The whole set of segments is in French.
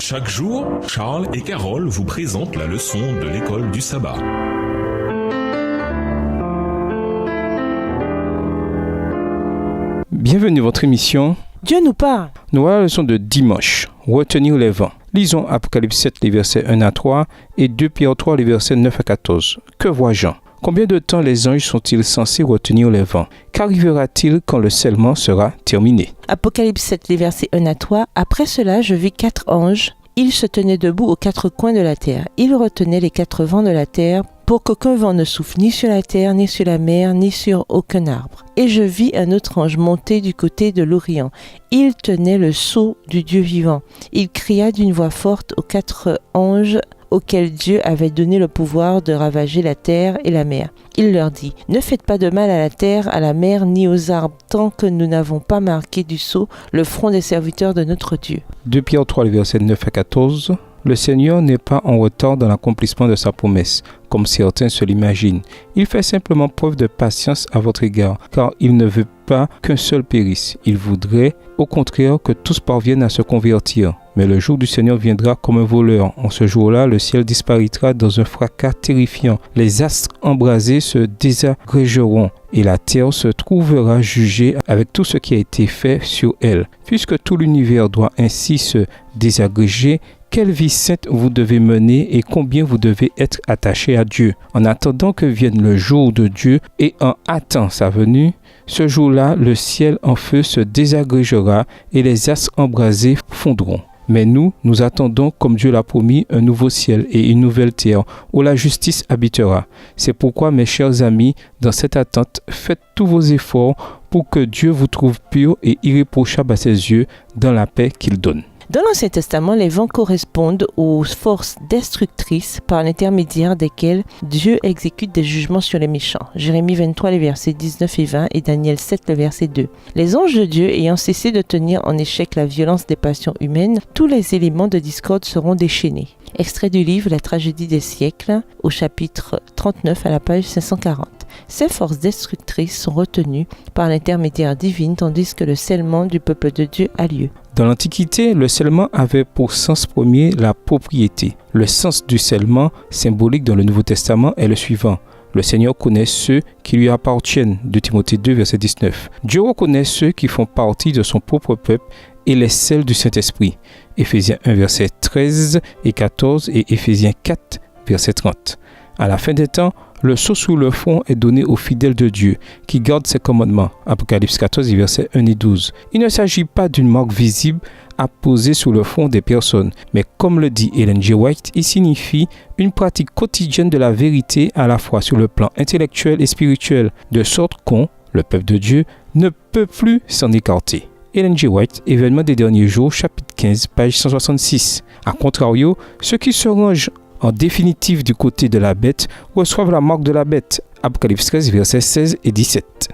Chaque jour, Charles et Carole vous présentent la leçon de l'école du sabbat. Bienvenue à votre émission. Dieu nous parle. Nous voilà la leçon de dimanche. Retenir les vents. Lisons Apocalypse 7, les versets 1 à 3 et 2 Pierre 3, les versets 9 à 14. Que voit Jean? Combien de temps les anges sont-ils censés retenir les vents? Qu'arrivera-t-il quand le scellement sera terminé? Apocalypse 7, les versets 1 à 3. Après cela, je vis 4 anges. Ils se tenaient debout aux 4 coins de la terre. Ils retenaient les 4 vents de la terre pour qu'aucun vent ne souffle ni sur la terre, ni sur la mer, ni sur aucun arbre. Et je vis un autre ange monter du côté de l'Orient. Il tenait le sceau du Dieu vivant. Il cria d'une voix forte aux 4 anges auxquels Dieu avait donné le pouvoir de ravager la terre et la mer. Il leur dit : ne faites pas de mal à la terre, à la mer, ni aux arbres, tant que nous n'avons pas marqué du sceau le front des serviteurs de notre Dieu. 2 Pierre 3, les versets 9 à 14. Le Seigneur n'est pas en retard dans l'accomplissement de sa promesse, comme certains se l'imaginent. Il fait simplement preuve de patience à votre égard, car il ne veut pas qu'un seul périsse. Il voudrait, au contraire, que tous parviennent à se convertir. Mais le jour du Seigneur viendra comme un voleur. En ce jour-là, le ciel disparaîtra dans un fracas terrifiant. Les astres embrasés se désagrégeront et la terre se trouvera jugée avec tout ce qui a été fait sur elle. Puisque tout l'univers doit ainsi se désagréger, quelle vie sainte vous devez mener et combien vous devez être attaché à Dieu. En attendant que vienne le jour de Dieu et en hâtant sa venue, ce jour-là, le ciel en feu se désagrégera et les astres embrasés fondront. Mais nous attendons, comme Dieu l'a promis, un nouveau ciel et une nouvelle terre où la justice habitera. C'est pourquoi, mes chers amis, dans cette attente, faites tous vos efforts pour que Dieu vous trouve pur et irréprochable à ses yeux dans la paix qu'il donne. Dans l'Ancien Testament, les vents correspondent aux forces destructrices par l'intermédiaire desquelles Dieu exécute des jugements sur les méchants. Jérémie 23, les versets 19 et 20 et Daniel 7, le verset 2. Les anges de Dieu ayant cessé de tenir en échec la violence des passions humaines, tous les éléments de discorde seront déchaînés. Extrait du livre La tragédie des siècles, au chapitre 39 à la page 540. Ces forces destructrices sont retenues par l'intermédiaire divin tandis que le scellement du peuple de Dieu a lieu. Dans l'Antiquité, le scellement avait pour sens premier la propriété. Le sens du scellement symbolique dans le Nouveau Testament est le suivant. Le Seigneur connaît ceux qui lui appartiennent, de Timothée 2, verset 19. Dieu reconnaît ceux qui font partie de son propre peuple et les celles du Saint-Esprit. Éphésiens 1, verset 13 et 14 et Éphésiens 4, verset 30. À la fin des temps, le sceau sur le front est donné aux fidèles de Dieu qui gardent ses commandements. Apocalypse 14, versets 1 et 12. Il ne s'agit pas d'une marque visible à poser sur le front des personnes, mais comme le dit Ellen G. White, il signifie une pratique quotidienne de la vérité à la fois sur le plan intellectuel et spirituel, de sorte qu'on, le peuple de Dieu, ne peut plus s'en écarter. Ellen G. White, Événements des derniers jours, chapitre 15, page 166. A contrario, ceux qui se rangent en définitive du côté de la bête reçoivent la marque de la bête. Apocalypse 13, versets 16 et 17.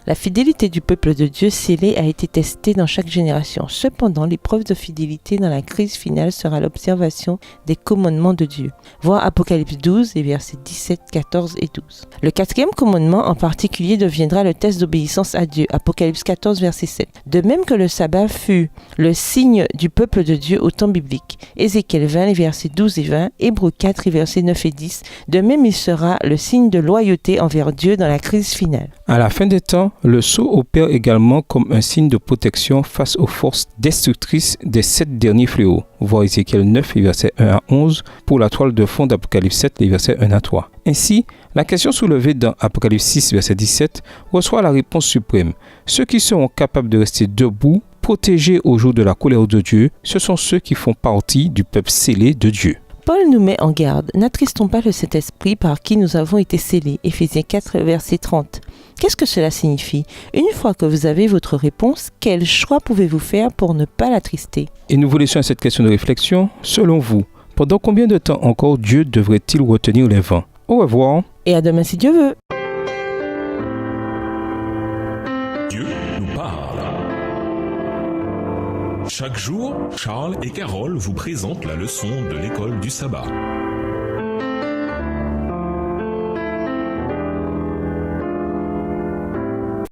La fidélité du peuple de Dieu scellé a été testée dans chaque génération. Cependant, l'épreuve de fidélité dans la crise finale sera l'observation des commandements de Dieu. Voir Apocalypse 12, et versets 17, 14 et 12. Le 4e commandement en particulier deviendra le test d'obéissance à Dieu. Apocalypse 14, verset 7. De même que le sabbat fut le signe du peuple de Dieu au temps biblique. Ézéchiel 20, les versets 12 et 20. Hébreux 4, les versets 9 et 10. De même, il sera le signe de loyauté envers Dieu dans la crise finale. À la fin des temps, le sceau opère également comme un signe de protection face aux forces destructrices des 7 derniers fléaux. Voir Ézéchiel 9, les versets 1 à 11, pour la toile de fond d'Apocalypse 7, les versets 1 à 3. Ainsi, la question soulevée dans Apocalypse 6, verset 17, reçoit la réponse suprême. Ceux qui seront capables de rester debout, protégés au jour de la colère de Dieu, ce sont ceux qui font partie du peuple scellé de Dieu. Paul nous met en garde. N'attristons pas le Saint-Esprit par qui nous avons été scellés. Éphésiens 4, verset 30. Qu'est-ce que cela signifie? Une fois que vous avez votre réponse, quel choix pouvez-vous faire pour ne pas l'attrister? Et nous vous laissons à cette question de réflexion. Selon vous, pendant combien de temps encore Dieu devrait-il retenir les vents? Au revoir. Et à demain si Dieu veut. Dieu nous parle. Chaque jour, Charles et Carole vous présentent la leçon de l'école du sabbat.